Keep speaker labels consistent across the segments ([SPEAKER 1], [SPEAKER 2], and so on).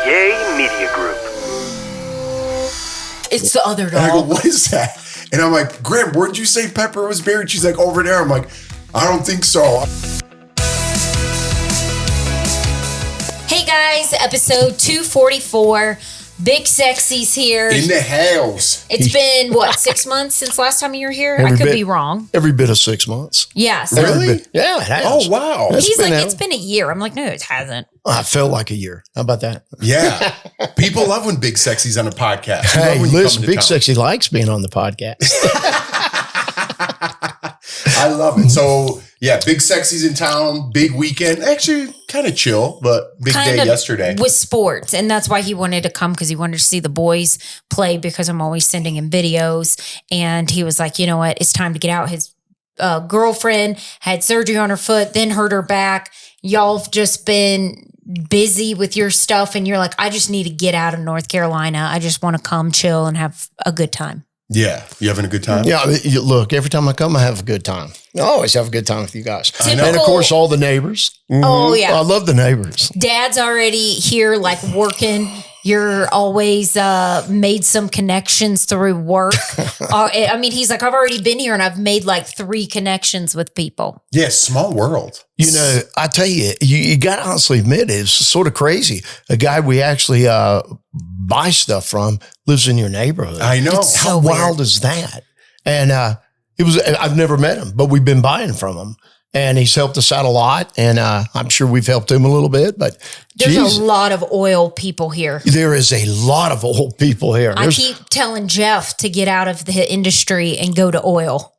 [SPEAKER 1] Yay Media Group.
[SPEAKER 2] It's the other dog.
[SPEAKER 3] And I go, what is that? And I'm like, Graham, where'd you say Pepper was buried? She's like, over there. I'm like, I don't think so.
[SPEAKER 2] Hey guys, episode 244. Big Sexy's here.
[SPEAKER 3] In the house.
[SPEAKER 2] It's been, 6 months since last time you were here? I could be wrong.
[SPEAKER 4] Every bit of 6 months.
[SPEAKER 2] Yes.
[SPEAKER 3] Really?
[SPEAKER 4] Yeah, it has.
[SPEAKER 3] Oh, wow.
[SPEAKER 2] He's like, it's been a year. I'm like, no, it hasn't.
[SPEAKER 4] I felt like a year. How about that?
[SPEAKER 3] Yeah. People love when Big Sexy's on a podcast.
[SPEAKER 4] Hey, listen, Big Sexy likes being on the podcast.
[SPEAKER 3] I love it. So, yeah, Big Sexy's in town. Big weekend. Actually, kind of chill, but big day yesterday.
[SPEAKER 2] With sports. And that's why he wanted to come, because he wanted to see the boys play, because I'm always sending him videos. And he was like, you know what? It's time to get out. His girlfriend had surgery on her foot, then hurt her back. Y'all have just been busy with your stuff. And you're like, I just need to get out of North Carolina. I just want to come chill and have a good time.
[SPEAKER 3] Yeah. You having a good time?
[SPEAKER 4] Yeah. Look, every time I come, I have a good time. I always have a good time with you guys.
[SPEAKER 2] Typical,
[SPEAKER 4] and of course, all the neighbors.
[SPEAKER 2] Mm-hmm. Oh, yeah.
[SPEAKER 4] I love the neighbors.
[SPEAKER 2] Dad's already here, like working. You're always made some connections through work. I mean, he's like, I've already been here and I've made like 3 connections with people.
[SPEAKER 3] Yeah, small world.
[SPEAKER 4] You know, I tell you, you got to honestly admit, it's sort of crazy. A guy we actually buy stuff from lives in your neighborhood.
[SPEAKER 3] I know.
[SPEAKER 4] How wild is that? And I've never met him, but we've been buying from him. And he's helped us out a lot. And I'm sure we've helped him a little bit. But
[SPEAKER 2] there's a lot of oil people here.
[SPEAKER 4] There is a lot of old people here.
[SPEAKER 2] I keep telling Jeff to get out of the industry and go to oil.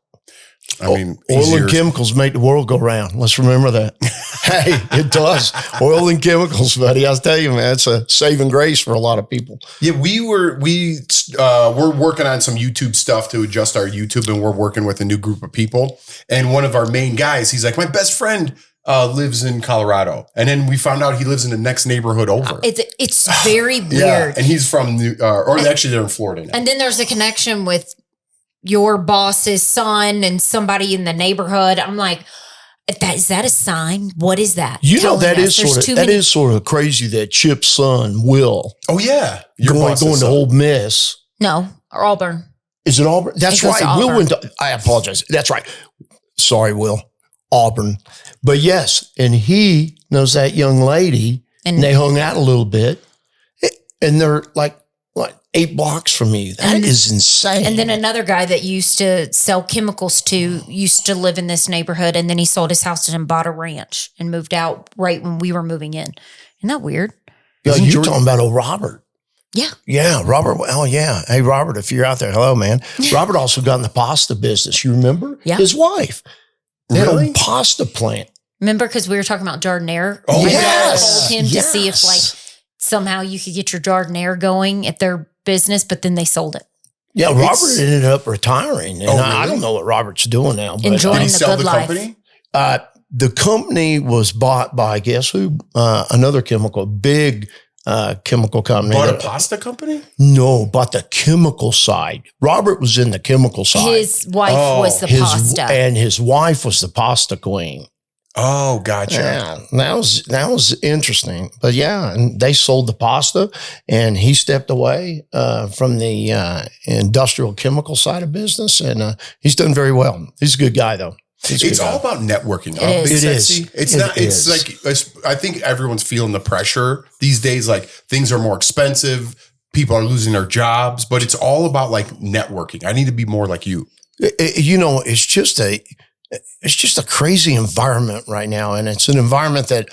[SPEAKER 3] I mean,
[SPEAKER 4] oil and chemicals make the world go round. Let's remember that. Hey, it does. Oil and chemicals, buddy. I'll tell you, man, it's a saving grace for a lot of people.
[SPEAKER 3] Yeah, we're working on some YouTube stuff to adjust our YouTube, and we're working with a new group of people. And one of our main guys, he's like, my best friend lives in Colorado, and then we found out he lives in the next neighborhood over.
[SPEAKER 2] It's very weird.
[SPEAKER 3] Yeah, and he's from actually they're in Florida now.
[SPEAKER 2] And then there's a connection with your boss's son and somebody in the neighborhood. I'm like, is that a sign? What is that?
[SPEAKER 4] You know, that is sort of crazy that Chip's son, Will.
[SPEAKER 3] Oh, yeah.
[SPEAKER 4] Going to Ole Miss.
[SPEAKER 2] No, or Auburn.
[SPEAKER 4] Is it Auburn? That's right. Will went to, I apologize. That's right. Sorry, Will. Auburn. But yes, and he knows that young lady, and they hung out a little bit, and they're like, 8 blocks from you. That is insane.
[SPEAKER 2] And then another guy that used to sell chemicals used to live in this neighborhood, and then he sold his house and bought a ranch and moved out right when we were moving in. Isn't that weird?
[SPEAKER 4] Yeah, you're talking about old Robert.
[SPEAKER 2] Yeah.
[SPEAKER 4] Yeah, Robert. Oh, yeah. Hey, Robert, if you're out there, hello, man. Robert also got in the pasta business. You remember?
[SPEAKER 2] Yeah.
[SPEAKER 4] His wife. They had a pasta plant.
[SPEAKER 2] Remember, because we were talking about Jardiniere?
[SPEAKER 4] Oh,
[SPEAKER 2] yes. I told him to see if somehow you could get your Jardiniere going at their business, but then they sold it.
[SPEAKER 4] Yeah, Robert ended up retiring. And I don't know what Robert's doing now. But
[SPEAKER 2] enjoying
[SPEAKER 3] did he sell
[SPEAKER 2] good
[SPEAKER 3] the
[SPEAKER 2] life.
[SPEAKER 3] Company?
[SPEAKER 4] The company was bought by, guess who? Another big chemical company.
[SPEAKER 3] Bought a pasta company?
[SPEAKER 4] No, bought the chemical side. Robert was in the chemical side.
[SPEAKER 2] His wife was the pasta.
[SPEAKER 4] And his wife was the pasta queen.
[SPEAKER 3] Oh, gotcha.
[SPEAKER 4] Yeah, that was interesting. But yeah, and they sold the pasta, and he stepped away from the industrial chemical side of business, and he's done very well. He's a good guy, though.
[SPEAKER 3] It's all about networking.
[SPEAKER 2] It
[SPEAKER 3] is. It's not. It's like I think everyone's feeling the pressure these days. Like things are more expensive. People are losing their jobs, but it's all about like networking. I need to be more like you.
[SPEAKER 4] It's just a crazy environment right now. And it's an environment that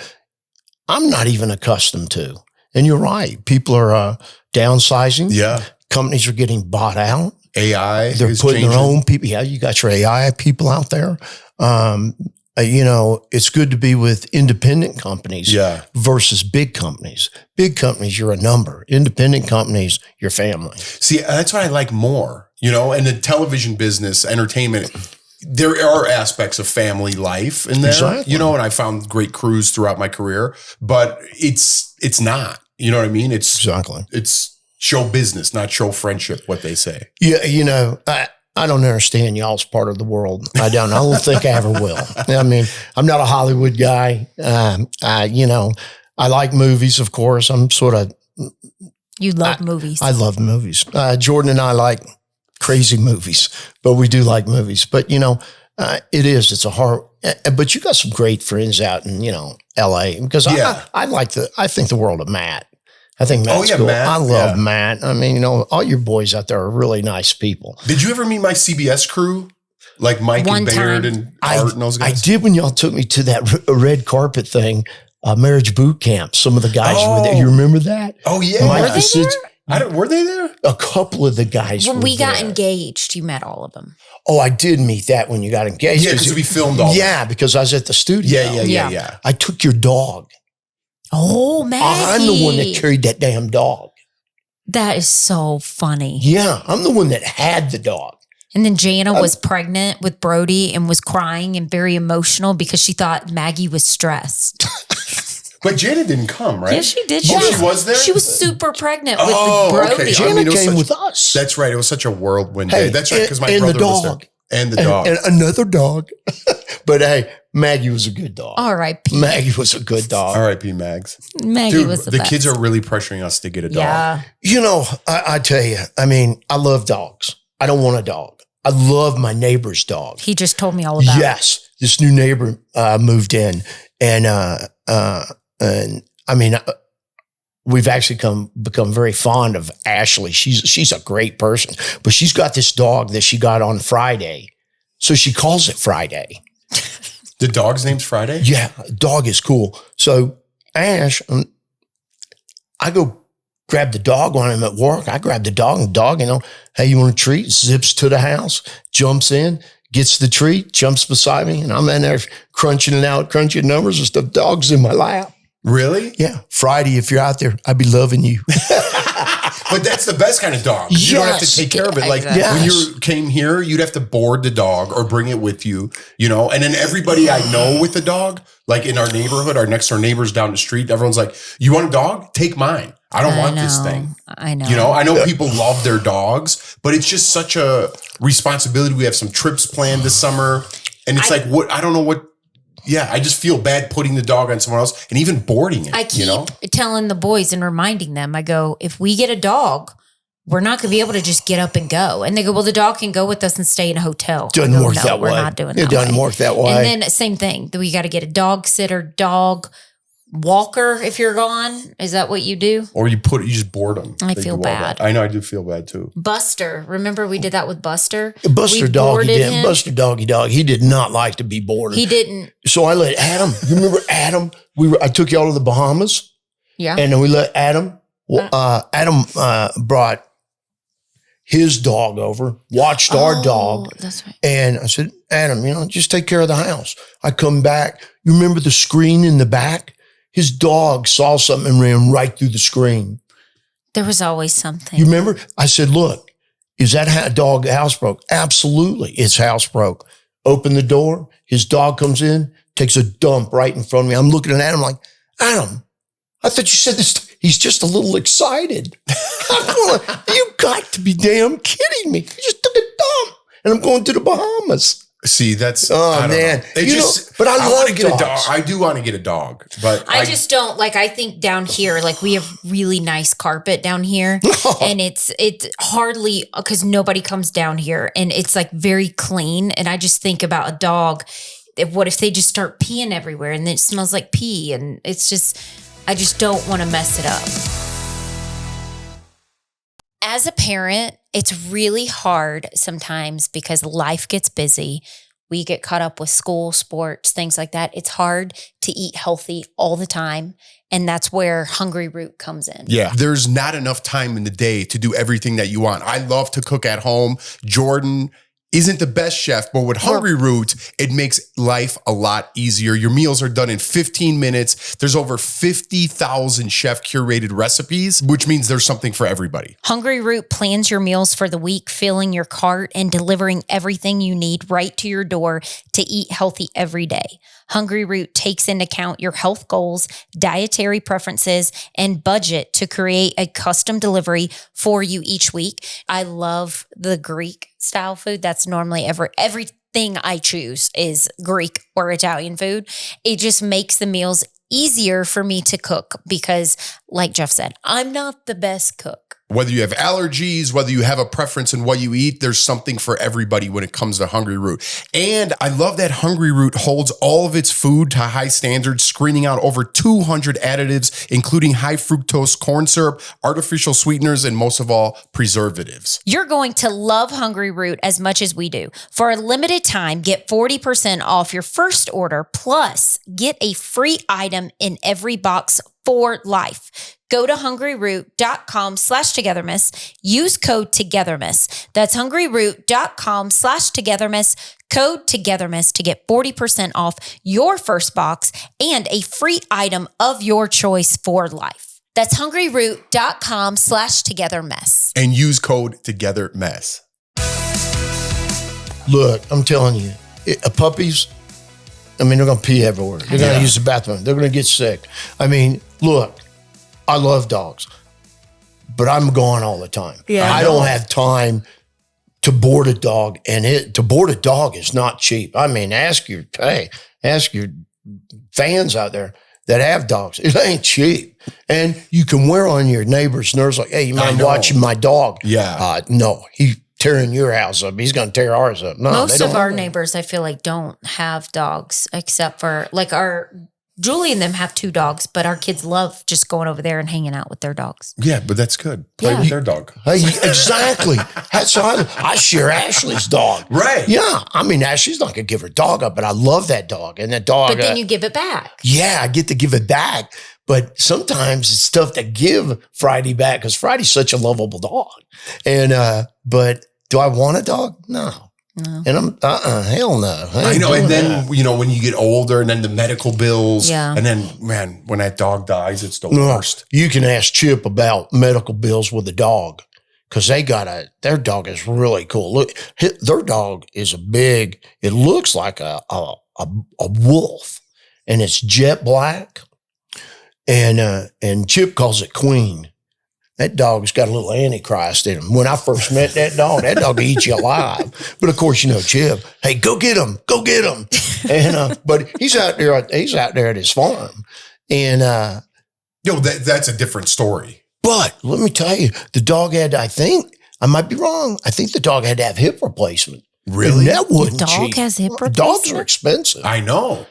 [SPEAKER 4] I'm not even accustomed to. And you're right. People are downsizing.
[SPEAKER 3] Yeah.
[SPEAKER 4] Companies are getting bought out.
[SPEAKER 3] AI.
[SPEAKER 4] They're putting their own people. Yeah, you got your AI people out there. It's good to be with independent companies versus big companies. Big companies, you're a number. Independent companies, your family.
[SPEAKER 3] See, that's what I like more, in the television business, entertainment. There are aspects of family life in there,
[SPEAKER 4] exactly.
[SPEAKER 3] And I found great crews throughout my career, but it's not, you know what I mean? It's show business, not show friendship, what they say.
[SPEAKER 4] Yeah. I don't understand y'all's part of the world. I don't think I ever will. I mean, I'm not a Hollywood guy. I like movies, of course. I'm sort of
[SPEAKER 2] You love movies.
[SPEAKER 4] I love movies. Jordan and I like crazy movies, but we do like movies. But, it's a hard, but you got some great friends out in, LA because I think the world of Matt. I think Matt's cool.
[SPEAKER 3] Matt.
[SPEAKER 4] I love Matt. I mean, all your boys out there are really nice people.
[SPEAKER 3] Did you ever meet my CBS crew? Like Mike and Baird and Art and those guys?
[SPEAKER 4] I did when y'all took me to that red carpet thing, marriage boot camp. Some of the guys were there. You remember that?
[SPEAKER 3] Oh, yeah.
[SPEAKER 2] Were they there?
[SPEAKER 3] Were they there?
[SPEAKER 4] A couple of the guys
[SPEAKER 2] when
[SPEAKER 4] were
[SPEAKER 2] we got
[SPEAKER 4] there.
[SPEAKER 2] engaged, you met all of them.
[SPEAKER 4] Oh, I did meet that when you got engaged.
[SPEAKER 3] Yeah, because we filmed all that.
[SPEAKER 4] Because I was at the studio.
[SPEAKER 3] Yeah.
[SPEAKER 4] I took your dog.
[SPEAKER 2] Oh, Maggie.
[SPEAKER 4] I'm the one that carried that damn dog.
[SPEAKER 2] That is so funny.
[SPEAKER 4] Yeah, I'm the one that had the dog.
[SPEAKER 2] And then Jana was pregnant with Brody and was crying and very emotional because she thought Maggie was stressed.
[SPEAKER 3] But Jana didn't come, right?
[SPEAKER 2] Yeah, she did.
[SPEAKER 3] She was there?
[SPEAKER 2] She was super pregnant with Brody.
[SPEAKER 3] Okay.
[SPEAKER 4] Jana came with us.
[SPEAKER 3] That's right. It was such a whirlwind day. That's right, because my brother was there. And the dog.
[SPEAKER 4] And another dog. But hey, Maggie was a good dog.
[SPEAKER 2] R.I.P.
[SPEAKER 4] Maggie was a good dog.
[SPEAKER 3] R.I.P. Mags.
[SPEAKER 2] Maggie was the best.
[SPEAKER 3] Kids are really pressuring us to get a dog.
[SPEAKER 2] Yeah.
[SPEAKER 4] I tell you, I love dogs. I don't want a dog. I love my neighbor's dog.
[SPEAKER 2] He just told me all about it.
[SPEAKER 4] Yes. This new neighbor moved in and we've actually become very fond of Ashley. She's a great person, but she's got this dog that she got on Friday. So she calls it Friday.
[SPEAKER 3] The dog's name's Friday?
[SPEAKER 4] Yeah. Dog is cool. So Ash, I go grab the dog when I'm at work. I grab the dog and hey, you want a treat? Zips to the house, jumps in, gets the treat, jumps beside me. And I'm in there crunching numbers and stuff. Dog's in my lap.
[SPEAKER 3] Really?
[SPEAKER 4] Yeah. Friday, if you're out there, I'd be loving you.
[SPEAKER 3] But that's the best kind of dog. You don't have to take care of it. Like when you came here, you'd have to board the dog or bring it with you, and then everybody I know with the dog, like in our neighborhood, our next door neighbors down the street, everyone's like, you want a dog? Take mine. I don't want this thing.
[SPEAKER 2] I know.
[SPEAKER 3] I know people love their dogs, but it's just such a responsibility. We have some trips planned this summer. And it's I don't know what. Yeah, I just feel bad putting the dog on someone else and even boarding it.
[SPEAKER 2] I keep telling the boys and reminding them, I go, if we get a dog, we're not going to be able to just get up and go. And they go, well, the dog can go with us and stay in a hotel.
[SPEAKER 4] Doesn't work that way.
[SPEAKER 2] We're not doing that.
[SPEAKER 4] It doesn't work that way.
[SPEAKER 2] And then same thing. We got to get a dog sitter, dog walker if you're gone. Is that what you do?
[SPEAKER 3] Or you just board them.
[SPEAKER 2] I feel bad.
[SPEAKER 3] I know, I do feel bad too.
[SPEAKER 2] Buster. Remember we did that with Buster?
[SPEAKER 4] Buster Doggy Dog. He did not like to be boarded.
[SPEAKER 2] He didn't.
[SPEAKER 4] So I let Adam, you remember Adam? I took y'all to the Bahamas.
[SPEAKER 2] Yeah.
[SPEAKER 4] And then we let Adam, Adam brought his dog over, watched our dog.
[SPEAKER 2] That's right.
[SPEAKER 4] And I said, Adam, just take care of the house. I come back. You remember the screen in the back? His dog saw something and ran right through the screen.
[SPEAKER 2] There was always something.
[SPEAKER 4] You remember? I said, look, is that dog housebroke? Absolutely. It's housebroke. Open the door. His dog comes in, takes a dump right in front of me. I'm looking at Adam like, Adam, I thought you said this. He's just a little excited. You got to be damn kidding me. He just took a dump and I'm going to the Bahamas.
[SPEAKER 3] See, that's
[SPEAKER 4] man.
[SPEAKER 3] But
[SPEAKER 4] I love
[SPEAKER 3] to get a dog. I do want to get a dog, but
[SPEAKER 2] I just don't I think down here, we have really nice carpet down here, and it's hardly because nobody comes down here, and it's very clean. And I just think about a dog. What if they just start peeing everywhere, and it smells like pee, and it's just I just don't want to mess it up. As a parent, it's really hard sometimes because life gets busy. We get caught up with school, sports, things like that. It's hard to eat healthy all the time. And that's where Hungry Root comes in.
[SPEAKER 3] Yeah. There's not enough time in the day to do everything that you want. I love to cook at home. Jordan isn't the best chef, but with Hungry Root, it makes life a lot easier. Your meals are done in 15 minutes. There's over 50,000 chef curated recipes, which means there's something for everybody.
[SPEAKER 2] Hungry Root plans your meals for the week, filling your cart and delivering everything you need right to your door to eat healthy every day. Hungry Root takes into account your health goals, dietary preferences, and budget to create a custom delivery for you each week. I love the Greek style food. That's normally everything I choose is Greek or Italian food. It just makes the meals easier for me to cook because, like Jeff said, I'm not the best cook.
[SPEAKER 3] Whether you have allergies, whether you have a preference in what you eat, there's something for everybody when it comes to Hungry Root. And I love that Hungry Root holds all of its food to high standards, screening out over 200 additives, including high fructose corn syrup, artificial sweeteners, and most of all, preservatives.
[SPEAKER 2] You're going to love Hungry Root as much as we do. For a limited time, get 40% off your first order, plus get a free item in every box for life. Go to hungryroot.com/togetherness. Use code Togethermess. That's hungryroot.com/togetherness. Code Togethermess to get 40% off your first box and a free item of your choice for life. That's hungryroot.com/togetherness.
[SPEAKER 3] And use code Togethermess.
[SPEAKER 4] Look, I'm telling you, puppies, I mean, they're going to pee everywhere. They're going to use the bathroom. They're going to get sick. I mean, look, I love dogs, but I'm gone all the time.
[SPEAKER 2] Yeah,
[SPEAKER 4] I don't have time to board a dog, and to board a dog is not cheap. I mean, ask your fans out there that have dogs. It ain't cheap. And you can wear on your neighbor's nerves like, hey, you mind watching my dog?
[SPEAKER 3] Yeah.
[SPEAKER 4] No, he's tearing your house up. He's going to tear ours up. No,
[SPEAKER 2] most of our neighbors, I feel like, don't have dogs except for like Julie and them have 2 dogs, but our kids love just going over there and hanging out with their dogs.
[SPEAKER 3] Yeah, but that's good. Play with their dog.
[SPEAKER 4] Hey, exactly. That's how I share Ashley's dog.
[SPEAKER 3] Right.
[SPEAKER 4] Yeah. I mean, Ashley's not going to give her dog up, but I love that dog. And that dog.
[SPEAKER 2] But then you give it back.
[SPEAKER 4] Yeah, I get to give it back. But sometimes it's tough to give Friday back because Friday's such a lovable dog. And, but do I want a dog? No. And I'm, hell no.
[SPEAKER 3] I know. And then, when you get older and then the medical bills.
[SPEAKER 2] Yeah.
[SPEAKER 3] And then, man, when that dog dies, it's the worst.
[SPEAKER 4] You can ask Chip about medical bills with the dog because their dog is really cool. Look, their dog is it looks like a wolf, and it's jet black. And Chip calls it Queen. That dog's got a little antichrist in him. When I first met that dog eats you alive. But of course, Chip, hey, go get him. And, but he's out there at his farm. And,
[SPEAKER 3] that's a different story.
[SPEAKER 4] But let me tell you, the dog I might be wrong. I think the dog had to have hip replacement.
[SPEAKER 3] Really?
[SPEAKER 4] And that wasn't cheap.
[SPEAKER 2] The dog has hip replacement?
[SPEAKER 4] Dogs are expensive.
[SPEAKER 3] I know.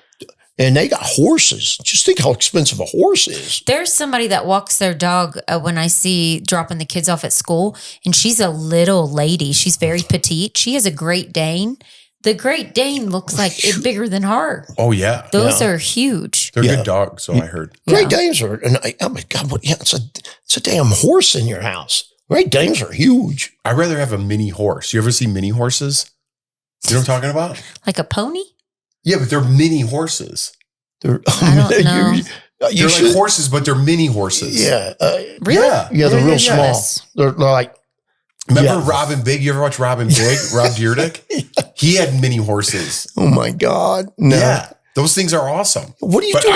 [SPEAKER 4] And they got horses. Just think how expensive a horse is.
[SPEAKER 2] There's somebody that walks their dog when I see dropping the kids off at school, and she's a little lady. She's very petite. She has a Great Dane. The Great Dane looks like it's bigger than her.
[SPEAKER 3] Oh, yeah.
[SPEAKER 2] Those are huge.
[SPEAKER 3] They're good dogs, so I heard.
[SPEAKER 4] Great Danes are, oh my God, it's a damn horse in your house. Great Danes are huge.
[SPEAKER 3] I'd rather have a mini horse. You ever see mini horses? You know what I'm talking about?
[SPEAKER 2] Like a pony?
[SPEAKER 3] Yeah, but they're mini horses.
[SPEAKER 4] I
[SPEAKER 2] don't know.
[SPEAKER 3] They're like horses, but they're mini horses.
[SPEAKER 4] Yeah.
[SPEAKER 2] Really?
[SPEAKER 4] Yeah, they're real small. They're like.
[SPEAKER 3] Remember Robin Big? You ever watch Robin Big? Rob Dyrdek? He had mini horses.
[SPEAKER 4] Oh my God. No.
[SPEAKER 3] Yeah. Those things are awesome.
[SPEAKER 4] What do you do?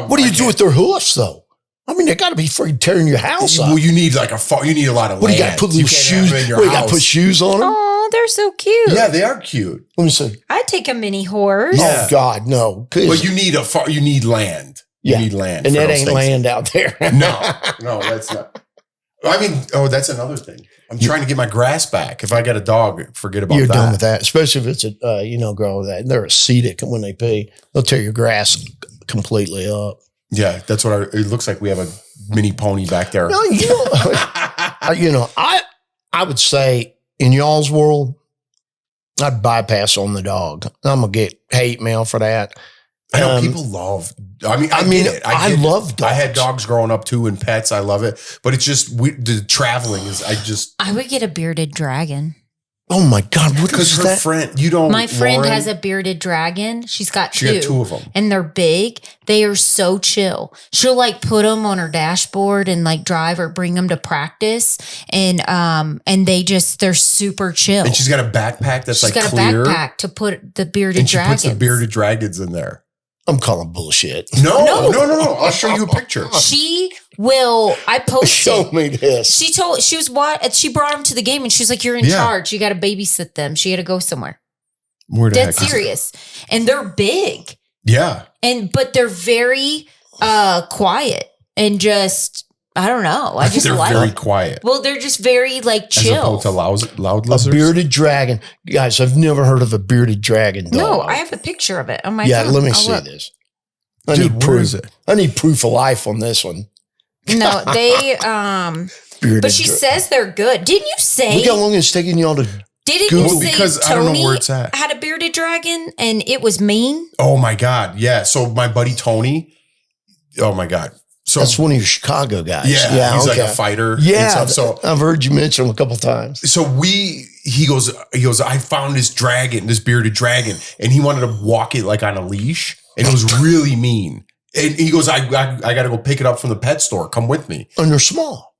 [SPEAKER 4] What do you do with their hoofs though? I mean, they got to be freaking tearing your house up.
[SPEAKER 3] Well, you need you need a lot of land.
[SPEAKER 4] What do you got to put little shoes? You got to put shoes on them?
[SPEAKER 2] Oh, they're so cute.
[SPEAKER 3] Yeah, they are cute.
[SPEAKER 4] Let me see.
[SPEAKER 2] I'd take a mini horse.
[SPEAKER 3] Yeah.
[SPEAKER 4] Oh God, no.
[SPEAKER 3] But you need you need land. You need land.
[SPEAKER 4] And that ain't land out there.
[SPEAKER 3] No, that's not. I mean, that's another thing. I'm trying to get my grass back. If I get a dog, forget about that.
[SPEAKER 4] You're done with that, especially if it's grow that. They're acidic when they pee. They'll tear your grass completely up.
[SPEAKER 3] Yeah, that's what it looks like. We have a mini pony back there.
[SPEAKER 4] No, I would say in y'all's world, I'd bypass on the dog. I'm gonna get hate mail for that.
[SPEAKER 3] I know people love. I mean, I
[SPEAKER 4] love dogs.
[SPEAKER 3] I had dogs growing up too, and pets. I love it, but it's just the traveling is. I
[SPEAKER 2] would get a bearded dragon.
[SPEAKER 4] Oh my God! What is that?
[SPEAKER 2] My friend has a bearded dragon. She's got two.
[SPEAKER 3] She got 2 of them,
[SPEAKER 2] and they're big. They are so chill. She'll put them on her dashboard and drive or bring them to practice, and they're super chill.
[SPEAKER 3] And she's got a backpack that's clear.
[SPEAKER 2] She's got a backpack to put the bearded dragons.
[SPEAKER 3] Puts the bearded dragons in there.
[SPEAKER 4] I'm calling bullshit.
[SPEAKER 3] No. I'll show you a picture.
[SPEAKER 2] She will. I posted.
[SPEAKER 4] Show me this.
[SPEAKER 2] She brought him to the game and she's like, "You're in charge. You got to babysit them." She had to go somewhere.
[SPEAKER 3] Where the
[SPEAKER 2] Dead
[SPEAKER 3] heck
[SPEAKER 2] serious. And they're big.
[SPEAKER 3] Yeah.
[SPEAKER 2] But they're very quiet and just, I don't know. I just
[SPEAKER 3] they're
[SPEAKER 2] like
[SPEAKER 3] very
[SPEAKER 2] it.
[SPEAKER 3] quiet.
[SPEAKER 2] Well, they're just very like chill.
[SPEAKER 3] As opposed to loud
[SPEAKER 4] A
[SPEAKER 3] lizards.
[SPEAKER 4] bearded dragon. Guys, I've never heard of a bearded dragon dog.
[SPEAKER 2] No, I have a picture of it on my phone.
[SPEAKER 4] Yeah, let me
[SPEAKER 2] I'll
[SPEAKER 4] see
[SPEAKER 2] look.
[SPEAKER 4] this.
[SPEAKER 3] Dude, where is it?
[SPEAKER 4] I need proof of life on this one.
[SPEAKER 2] No, they,
[SPEAKER 4] Bearded
[SPEAKER 2] but she says they're good. Didn't you say?
[SPEAKER 4] Look how long it's taking y'all to
[SPEAKER 2] Didn't
[SPEAKER 4] Google.
[SPEAKER 2] you say
[SPEAKER 3] Because
[SPEAKER 2] Tony
[SPEAKER 3] I don't know where it's at.
[SPEAKER 2] had a bearded dragon and it was mean?
[SPEAKER 3] Oh my God. Yeah. So my buddy Tony, oh my God. So
[SPEAKER 4] That's one of your Chicago guys.
[SPEAKER 3] yeah, he's like a fighter.
[SPEAKER 4] Yeah,
[SPEAKER 3] and stuff. So
[SPEAKER 4] I've heard you mention him a couple times.
[SPEAKER 3] So he goes, I found this dragon, this bearded dragon, and he wanted to walk it like on a leash, and it was really mean. And he goes, I got to go pick it up from the pet store. Come with me.
[SPEAKER 4] And they're small.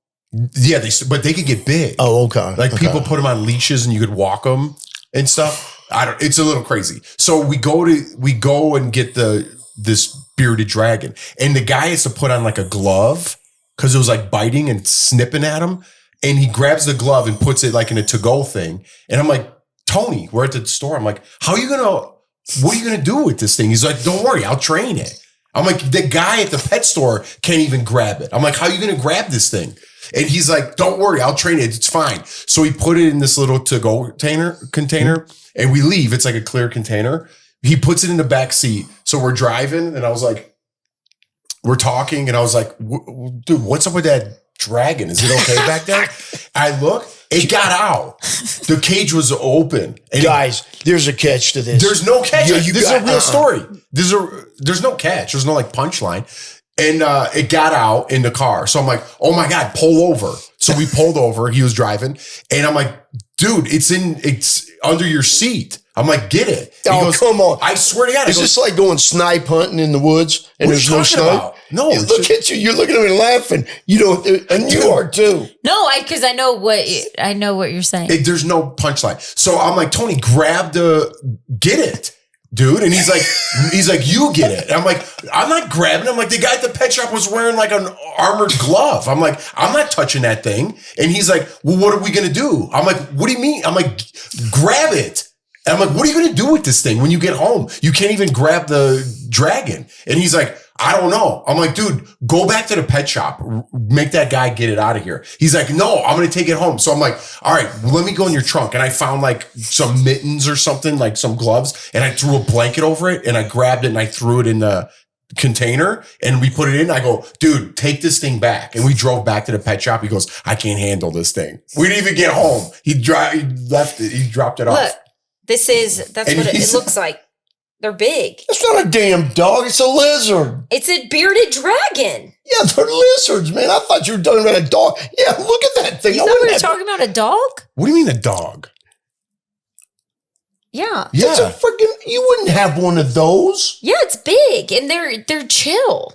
[SPEAKER 3] Yeah, but they could get big.
[SPEAKER 4] Oh, okay.
[SPEAKER 3] Like people put them on leashes, and you could walk them and stuff. It's a little crazy. So we go and get this bearded dragon, and the guy has to put on like a glove because it was like biting and snipping at him. And he grabs the glove and puts it like in a to-go thing. And I'm like, Tony, we're at the store. I'm like, what are you going to do with this thing? He's like, don't worry, I'll train it. I'm like, the guy at the pet store can't even grab it. I'm like, how are you going to grab this thing? And he's like, don't worry, I'll train it. It's fine. So he put it in this little to-go container and we leave. It's like a clear container. He puts it in the back seat. So we're driving and I was like, we're talking and I was like, dude, what's up with that dragon? Is it okay back there? I look, it got out. The cage was open. And
[SPEAKER 4] Guys, there's a catch to this.
[SPEAKER 3] there's no catch.
[SPEAKER 4] Yeah,
[SPEAKER 3] This is a real story. There's no catch. There's no like punchline. And it got out in the car. So I'm like, oh my God, pull over. So we pulled over. He was driving. And I'm like, dude, it's under your seat. I'm like, get it. He
[SPEAKER 4] Oh,
[SPEAKER 3] goes,
[SPEAKER 4] come on.
[SPEAKER 3] I swear to God.
[SPEAKER 4] Is this like going snipe hunting in the woods and
[SPEAKER 3] What are
[SPEAKER 4] there's
[SPEAKER 3] you
[SPEAKER 4] no
[SPEAKER 3] talking
[SPEAKER 4] snow?
[SPEAKER 3] about? No,
[SPEAKER 4] You
[SPEAKER 3] it's
[SPEAKER 4] look at you. You're looking at me laughing. You know, and you are too.
[SPEAKER 2] No, because I know what you're saying.
[SPEAKER 3] there's no punchline. So I'm like, Tony, get it, dude. And he's like, you get it. And I'm like, I'm not grabbing it. I'm like, the guy at the pet shop was wearing like an armored glove. I'm like, I'm not touching that thing. And he's like, well, what are we going to do? I'm like, what do you mean? I'm like, grab it. And I'm like, what are you going to do with this thing when you get home? You can't even grab the dragon. And he's like, I don't know. I'm like, dude, go back to the pet shop. Make that guy get it out of here. He's like, no, I'm going to take it home. So I'm like, all right, let me go in your trunk. And I found like some mittens or something, like some gloves. And I threw a blanket over it and I grabbed it and I threw it in the container and we put it in. I go, dude, take this thing back. And we drove back to the pet shop. He goes, I can't handle this thing. We didn't even get home. He left it. He dropped it off.
[SPEAKER 2] Look, that's
[SPEAKER 3] And
[SPEAKER 2] what it looks like. They're big.
[SPEAKER 4] It's not a damn dog. It's a lizard.
[SPEAKER 2] It's a bearded dragon.
[SPEAKER 4] Yeah, they're lizards, man. I thought you were talking about a dog. Yeah, look at that thing.
[SPEAKER 2] You thought we were talking about a dog?
[SPEAKER 3] What do you mean a dog?
[SPEAKER 2] Yeah.
[SPEAKER 4] That's a freaking. You wouldn't have one of those.
[SPEAKER 2] Yeah, it's big and they're chill.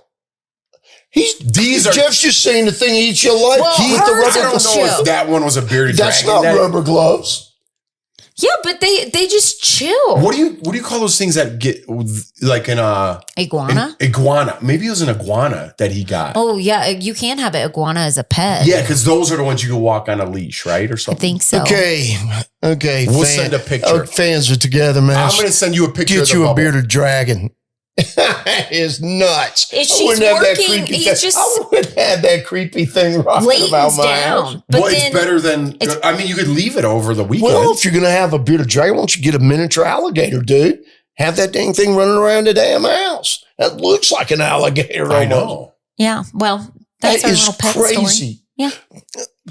[SPEAKER 4] Jeff's just saying the thing he eats you like.
[SPEAKER 2] Well,
[SPEAKER 4] He eat the
[SPEAKER 2] hers
[SPEAKER 4] rubber
[SPEAKER 3] I don't
[SPEAKER 4] gloves.
[SPEAKER 3] know if that one was a bearded
[SPEAKER 4] That's
[SPEAKER 3] dragon.
[SPEAKER 4] not rubber gloves.
[SPEAKER 2] Yeah, but they just chill.
[SPEAKER 3] What do you call those things that get like
[SPEAKER 2] Iguana?
[SPEAKER 3] Iguana. Maybe it was an iguana that he got.
[SPEAKER 2] Oh yeah, you can have an iguana as a pet.
[SPEAKER 3] Yeah, because those are the ones you can walk on a leash, right? Or
[SPEAKER 2] I
[SPEAKER 3] something.
[SPEAKER 2] think so.
[SPEAKER 4] Okay.
[SPEAKER 3] We'll send a picture.
[SPEAKER 4] Fans are Togetherness.
[SPEAKER 3] I'm going to send you a picture.
[SPEAKER 4] Get
[SPEAKER 3] of the
[SPEAKER 4] you a
[SPEAKER 3] bubble.
[SPEAKER 4] bearded dragon. It's nuts.
[SPEAKER 2] She's working. He's just
[SPEAKER 4] I wouldn't have that creepy thing rocking about
[SPEAKER 2] laying
[SPEAKER 4] my house.
[SPEAKER 2] down. But
[SPEAKER 3] Well,
[SPEAKER 2] then,
[SPEAKER 3] it's better than. I mean, you could leave it over the weekend.
[SPEAKER 4] Well, if you're going to have a bearded dragon, why don't you get a miniature alligator, dude? Have that dang thing running around the damn house. That looks like an alligator.
[SPEAKER 3] I
[SPEAKER 4] almost.
[SPEAKER 3] know.
[SPEAKER 2] yeah. Well, that's
[SPEAKER 4] That
[SPEAKER 2] our
[SPEAKER 4] is
[SPEAKER 2] little pet
[SPEAKER 4] crazy.
[SPEAKER 2] story. Yeah.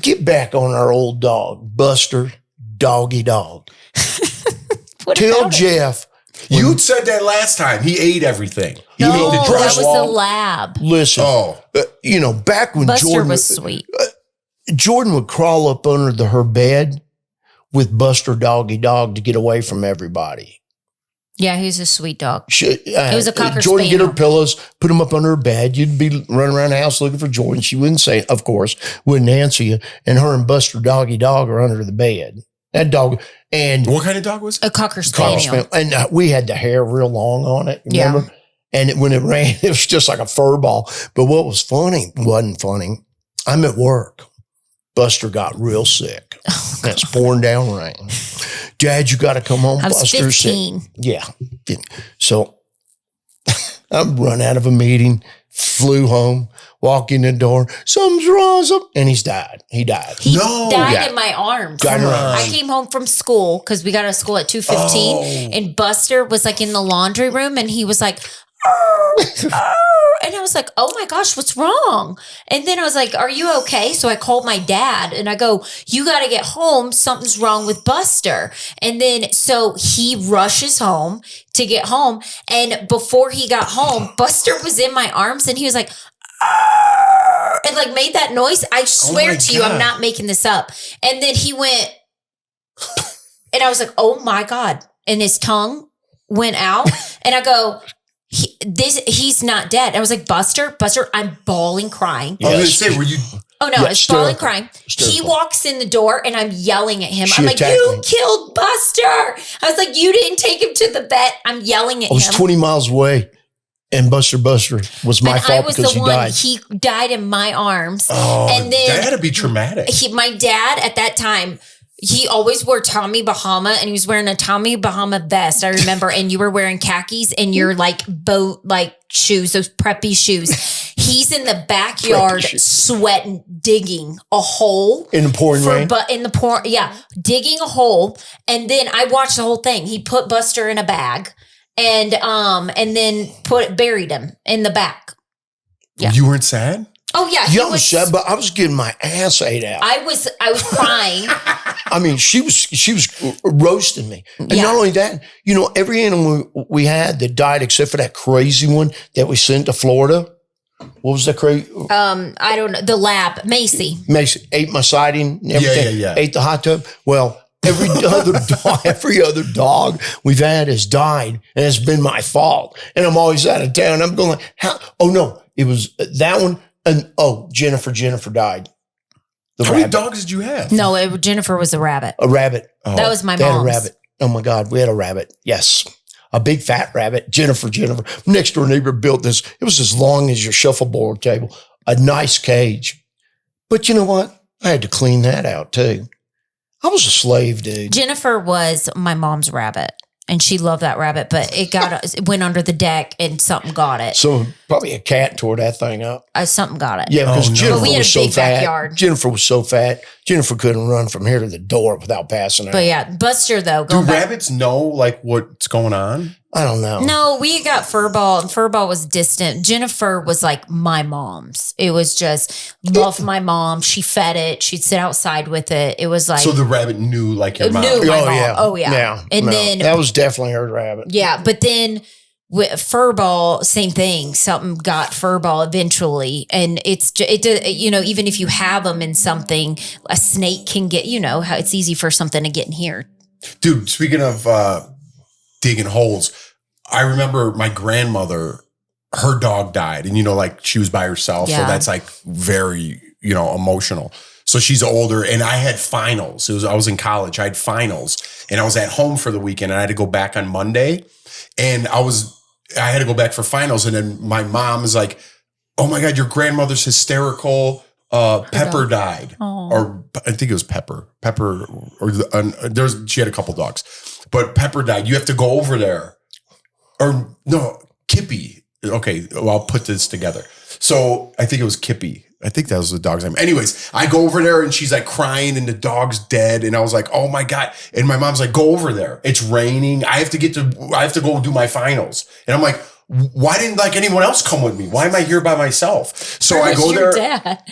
[SPEAKER 4] Get back on our old dog, Buster, Doggy Dog.
[SPEAKER 2] What
[SPEAKER 4] Tell
[SPEAKER 2] about it?
[SPEAKER 4] Jeff.
[SPEAKER 3] You said that last time. He ate everything. He
[SPEAKER 2] No,
[SPEAKER 3] ate the
[SPEAKER 2] that was the
[SPEAKER 3] drywall.
[SPEAKER 2] lab.
[SPEAKER 4] Listen,
[SPEAKER 3] Oh,
[SPEAKER 4] back when
[SPEAKER 2] Buster was sweet.
[SPEAKER 4] Jordan would crawl up under her bed with Buster Doggy Dog to get away from everybody.
[SPEAKER 2] Yeah, he was a sweet dog.
[SPEAKER 4] It
[SPEAKER 2] was a Cocker
[SPEAKER 4] Jordan get her
[SPEAKER 2] Spaniel.
[SPEAKER 4] pillows, put them up under her bed. You'd be running around the house looking for Jordan. She wouldn't say, of course, wouldn't answer you. And her and Buster Doggy Dog are under the bed. That dog. And
[SPEAKER 3] what kind of dog was it?
[SPEAKER 2] A Cocker Spaniel.
[SPEAKER 4] And we had the hair real long on it, remember?
[SPEAKER 2] Yeah.
[SPEAKER 4] And when it ran, it was just like a fur ball. But what was funny, wasn't funny. I'm at work. Buster got real sick. It's pouring down rain. Dad, you got to come home.
[SPEAKER 2] I was
[SPEAKER 4] Buster's
[SPEAKER 2] 15.
[SPEAKER 4] sick. Yeah. So I run out of a meeting. Flew home, walked in the door. Something's wrong. And he's died. He died.
[SPEAKER 2] He died in my arms.
[SPEAKER 4] I
[SPEAKER 2] came home from school because we got out of school at 2:15, and Buster was like in the laundry room, and he was like, and I was like, oh my gosh, what's wrong? And then I was like, are you okay? So I called my dad and I go, you got to get home. Something's wrong with Buster. And then so he rushes home to get home. And before he got home, Buster was in my arms and he was like, and like made that noise. I swear to you, I'm not making this up. And then he went, and I was like, oh my God. And his tongue went out. And I go, he's not dead. I was like, Buster, I'm bawling, crying.
[SPEAKER 3] I was going to say, were you?
[SPEAKER 2] Oh no, I was bawling, crying. He walks in the door and I'm yelling at him. I'm like, you killed Buster. I was like, you didn't take him to the vet. I'm yelling at him.
[SPEAKER 4] I was 20 miles away and Buster was my fault because he died.
[SPEAKER 2] He died in my arms.
[SPEAKER 3] Oh,
[SPEAKER 2] and then
[SPEAKER 3] that had to be traumatic.
[SPEAKER 2] My dad at that time, he always wore Tommy Bahama and he was wearing a Tommy Bahama vest. I remember. And you were wearing khakis and your like boat, like shoes, those preppy shoes. He's in the backyard sweating, digging a hole
[SPEAKER 4] in the pouring rain.
[SPEAKER 2] But in the digging a hole. And then I watched the whole thing. He put Buster in a bag and then buried him in the back. Yeah.
[SPEAKER 3] You weren't sad?
[SPEAKER 2] Oh yeah,
[SPEAKER 4] I was sad, but I was getting my ass ate out.
[SPEAKER 2] I was crying.
[SPEAKER 4] I mean, she was roasting me, and not only that, every animal we had that died except for that crazy one that we sent to Florida. What was that crazy?
[SPEAKER 2] I don't know. The lab, Macy
[SPEAKER 4] ate my siding and everything.
[SPEAKER 3] Yeah.
[SPEAKER 4] Ate the hot tub. Well, every other dog we've had has died, and it's been my fault. And I'm always out of town. I'm going like, how? Oh no, it was that one. And Jennifer died.
[SPEAKER 3] How many dogs did you have?
[SPEAKER 2] No, Jennifer was a rabbit.
[SPEAKER 4] A rabbit.
[SPEAKER 2] Oh. That was my mom's.
[SPEAKER 4] They had a rabbit. Oh my God, we had a rabbit. Yes. A big fat rabbit. Jennifer. Next door neighbor built this. It was as long as your shuffleboard table. A nice cage. But you know what? I had to clean that out too. I was a slave, dude.
[SPEAKER 2] Jennifer was my mom's rabbit. And she loved that rabbit, but it went under the deck and something got it.
[SPEAKER 4] So probably a cat tore that thing up.
[SPEAKER 2] Something got it.
[SPEAKER 4] Yeah, because Jennifer
[SPEAKER 2] we had
[SPEAKER 4] was
[SPEAKER 2] a
[SPEAKER 4] so
[SPEAKER 2] big
[SPEAKER 4] fat.
[SPEAKER 2] Backyard.
[SPEAKER 4] Jennifer was so fat. Jennifer couldn't run from here to the door without passing out.
[SPEAKER 2] But yeah, Buster though.
[SPEAKER 3] Do rabbits know like what's going on?
[SPEAKER 4] I don't know.
[SPEAKER 2] No, we got Furball, and Furball was distant. Jennifer was like my mom's. It was just loved my mom. She fed it. She'd sit outside with it. It was like
[SPEAKER 3] so the rabbit knew like your mom.
[SPEAKER 2] Knew my mom.
[SPEAKER 4] Yeah.
[SPEAKER 2] Oh yeah. And then
[SPEAKER 4] that was definitely her rabbit.
[SPEAKER 2] Yeah, but then with Furball, same thing. Something got Furball eventually, and even if you have them in something, a snake can get. How it's easy for something to get in here.
[SPEAKER 3] Dude, speaking of digging holes, I remember my grandmother, her dog died, and like she was by herself, so that's like very emotional. So she's older, and I had finals. I was in college. I had finals, and I was at home for the weekend, and I had to go back on Monday, and I had to go back for finals, and then my mom is like, "Oh my God, your grandmother's hysterical. Pepper died."
[SPEAKER 2] Aww.
[SPEAKER 3] Or I think it was Pepper, or she had a couple dogs, but Pepper died. You have to go over there. Or no, Kippy. Okay, well, I'll put this together. So I think it was Kippy. I think that was the dog's name. Anyways, I go over there and she's like crying and the dog's dead. And I was like, oh my God. And my mom's like, go over there. It's raining. I have to go do my finals. And I'm like, why didn't like anyone else come with me? Why am I here by myself? So I go there.
[SPEAKER 2] Dad?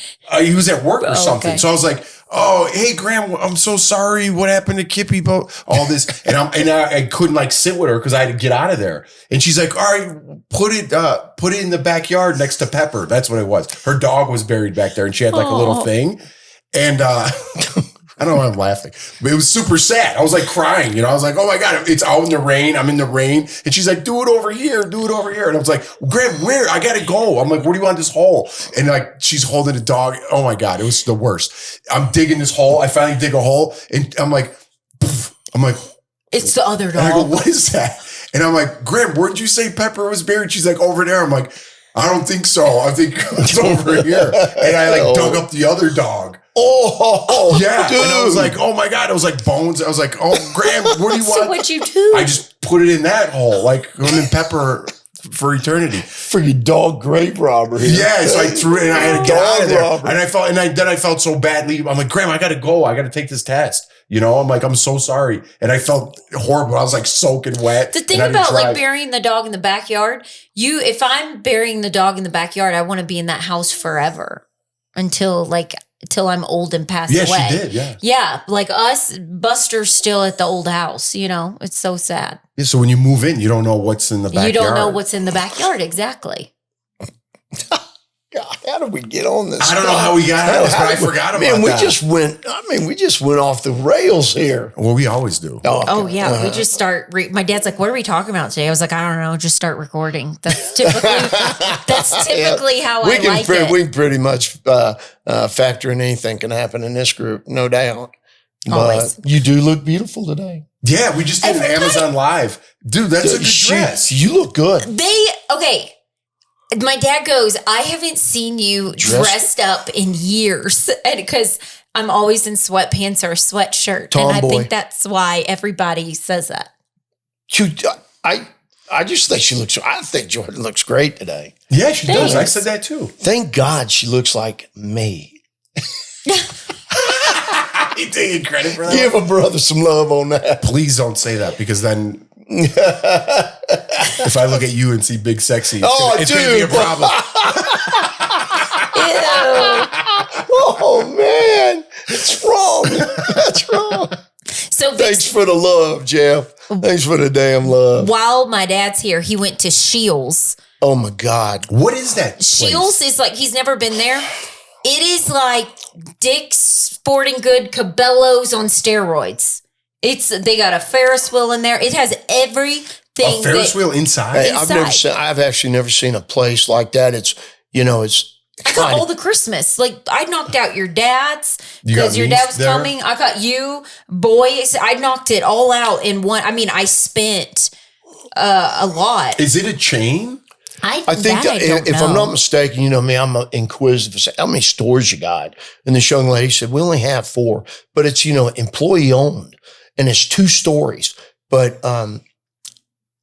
[SPEAKER 3] He was at work or something.
[SPEAKER 2] Okay.
[SPEAKER 3] So I was like, oh, hey, Graham, I'm so sorry. What happened to Kippy? All this. And I couldn't like sit with her because I had to get out of there. And she's like, all right, put it in the backyard next to Pepper. That's what it was. Her dog was buried back there and she had like a little thing. And I don't know why I'm laughing, but it was super sad. I was like crying, I was like, oh my God, it's out in the rain. I'm in the rain. And she's like, do it over here. And I was like, Graham, where? I got to go. I'm like, where do you want this hole? And like, she's holding a dog. Oh my God, it was the worst. I'm digging this hole. I finally dig a hole and I'm like,
[SPEAKER 2] it's the other dog.
[SPEAKER 3] And I go, what is that? And I'm like, Graham, where'd you say Pepper was buried? She's like, over there. I'm like, I don't think so. I think it's over here. And I like dug up the other dog.
[SPEAKER 4] Oh,
[SPEAKER 3] yeah.
[SPEAKER 4] Dude.
[SPEAKER 3] And I was like, oh my God. I was like bones. I was like, oh, Graham, what do you want?
[SPEAKER 2] So what'd you do?
[SPEAKER 3] I just put it in that hole. Like, and then Pepper for eternity.
[SPEAKER 4] Freaking dog grave robbery.
[SPEAKER 3] Yeah, so I threw it and I had to get out of there.
[SPEAKER 4] Robbery.
[SPEAKER 3] And then I felt so badly. I'm like, Grandma, I got to go. I got to take this test. I'm like, I'm so sorry. And I felt horrible. I was like soaking wet.
[SPEAKER 2] The thing about like burying the dog in the backyard, if I'm burying the dog in the backyard, I want to be in that house forever until I'm old and pass away.
[SPEAKER 3] Yeah, she did. Yeah.
[SPEAKER 2] Yeah. Like us, Buster's still at the old house. It's so sad.
[SPEAKER 3] Yeah. So when you move in, you don't know what's in the backyard.
[SPEAKER 2] You don't know what's in the backyard. Exactly.
[SPEAKER 4] God, how did we get on this?
[SPEAKER 3] I don't know how we got on this, but I forgot about that.
[SPEAKER 4] We just went off the rails here.
[SPEAKER 3] Well, we always do.
[SPEAKER 2] Oh yeah. We just start. My dad's like, what are we talking about today? I was like, I don't know. Just start recording. That's typically how I like it.
[SPEAKER 4] We can pretty much factor in anything can happen in this group, no doubt.
[SPEAKER 2] Always.
[SPEAKER 4] But you do look beautiful today.
[SPEAKER 3] Yeah, we just did an Amazon Live. Dude, that's a good dress.
[SPEAKER 4] You look good.
[SPEAKER 2] Okay. My dad goes, I haven't seen you dressed up in years. And because I'm always in sweatpants or a sweatshirt.
[SPEAKER 4] Tomboy.
[SPEAKER 2] And I think that's why everybody says that.
[SPEAKER 4] I just think I think Jordan looks great today.
[SPEAKER 3] Yeah, she does. I said that too.
[SPEAKER 4] Thank God she looks like me.
[SPEAKER 3] You taking credit for that?
[SPEAKER 4] Give a brother some love on that.
[SPEAKER 3] Please don't say that because then if I look at you and see big sexy, it's gonna be a problem.
[SPEAKER 4] Oh man, it's wrong. That's wrong.
[SPEAKER 2] So
[SPEAKER 4] thanks for the love, Jeff. Thanks for the damn love.
[SPEAKER 2] While my dad's here, he went to Shields.
[SPEAKER 4] Oh my God.
[SPEAKER 3] What is that place?
[SPEAKER 2] Shields is like, he's never been there. It is like Dick's Sporting Good Cabela's on steroids. They got a Ferris wheel in there. It has everything.
[SPEAKER 3] A Ferris wheel inside?
[SPEAKER 2] Hey,
[SPEAKER 4] I've actually never seen a place like that. It's
[SPEAKER 2] I got all the Christmas. Like I knocked out your dad's because your dad was coming. I got you, boys. I knocked it all out in one. I mean, I spent a lot.
[SPEAKER 3] Is it a chain?
[SPEAKER 4] I think if I'm not mistaken, me, I'm inquisitive. How many stores you got? And this young lady said, we only have 4, but it's, employee owned and it's 2 stories, but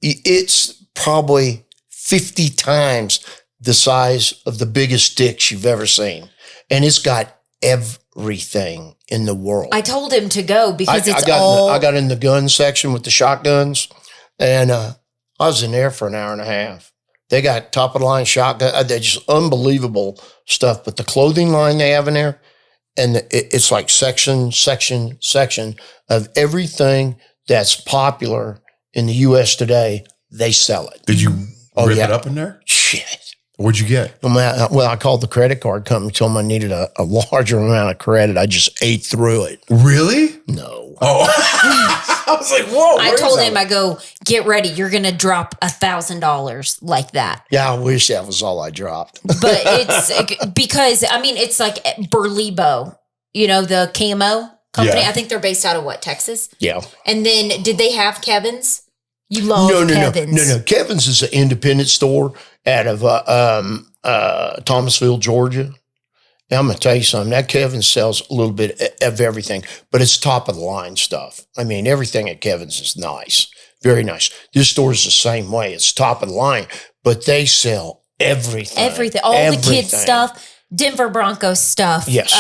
[SPEAKER 4] it's probably 50 times the size of the biggest Dick's you've ever seen. And it's got everything in the world.
[SPEAKER 2] I told him to go because I
[SPEAKER 4] got in the gun section with the shotguns and I was in there for an hour and a half. They got top of the line shotgun. They're just unbelievable stuff. But the clothing line they have in there, and it's like section of everything that's popular in the U.S. today. They sell it.
[SPEAKER 3] Did you rip it up in there?
[SPEAKER 4] Shit.
[SPEAKER 3] What'd you get?
[SPEAKER 4] Well, I called the credit card company, told them I needed a larger amount of credit. I just ate through it.
[SPEAKER 3] Really?
[SPEAKER 4] No.
[SPEAKER 3] Oh, I was like, whoa.
[SPEAKER 2] I told him, I go, get ready. You're going to drop $1,000 like that.
[SPEAKER 4] Yeah, I wish that was all I dropped.
[SPEAKER 2] But it's because, it's like Burlebo, the camo company. Yeah. I think they're based out of Texas?
[SPEAKER 4] Yeah.
[SPEAKER 2] And then did they have Kevin's? You love Kevin's.
[SPEAKER 4] No. Kevin's is an independent store out of Thomasville, Georgia. Now, I'm going to tell you something. That Kevin's sells a little bit of everything, but it's top of the line stuff. I mean, everything at Kevin's is nice. Very nice. This store is the same way. It's top of the line, but they sell everything.
[SPEAKER 2] All the kids stuff, Denver Broncos stuff.
[SPEAKER 4] Yes.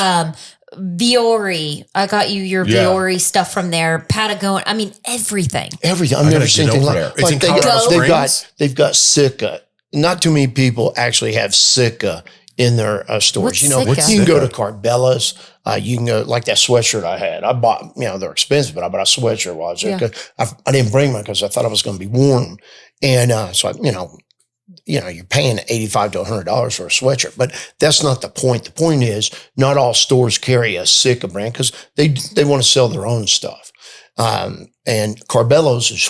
[SPEAKER 2] Viore. I got you your Viore stuff from there. Patagonia. I mean, everything.
[SPEAKER 4] Everything. I've never seen anything like
[SPEAKER 3] it's in Colorado Springs.
[SPEAKER 4] They've got Sika. Not too many people actually have Sika in their stores.
[SPEAKER 2] What's
[SPEAKER 4] you can go to Carbella's. You can go like that sweatshirt I had. I bought, they're expensive, but I bought a sweatshirt while I was there. I didn't bring mine because I thought I was going to be warm. And so, you're paying $85 to $100 for a sweatshirt, but that's not the point. The point is not all stores carry a Sika brand because they want to sell their own stuff. And Carbella's is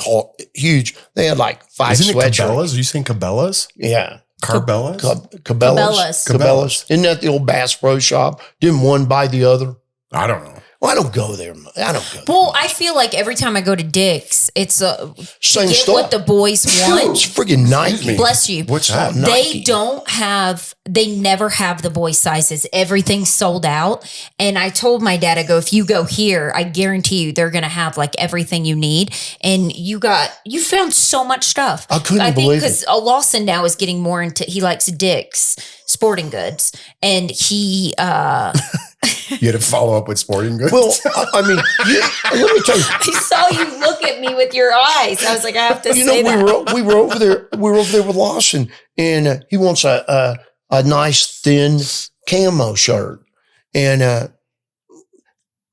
[SPEAKER 4] huge. They had like 5
[SPEAKER 3] Isn't
[SPEAKER 4] sweatshirts.
[SPEAKER 3] It Cabela's? Are you saying Cabela's?
[SPEAKER 4] Yeah.
[SPEAKER 3] Carbella's?
[SPEAKER 4] Cabela's. Isn't that the old Bass Pro Shop? Didn't one buy the other?
[SPEAKER 3] I don't know.
[SPEAKER 4] Well, I don't go there.
[SPEAKER 2] Well, I feel like every time I go to Dick's, it's
[SPEAKER 4] same stuff.
[SPEAKER 2] What the boys want.
[SPEAKER 4] It's friggin' Nike.
[SPEAKER 2] Bless you.
[SPEAKER 3] What's that?
[SPEAKER 2] They never have the boy sizes. Everything's sold out. And I told my dad, I go, if you go here, I guarantee you they're going to have like everything you need. And you found so much stuff.
[SPEAKER 4] I couldn't believe it.
[SPEAKER 2] Because Lawson now is getting more into, he likes Dick's Sporting Goods. And he,
[SPEAKER 3] You had to follow up with sporting goods?
[SPEAKER 4] Well, I mean, let me tell you.
[SPEAKER 2] I saw you look at me with your eyes. I was like, I have to say that.
[SPEAKER 4] We were over there with Lawson, and he wants a nice thin camo shirt. And,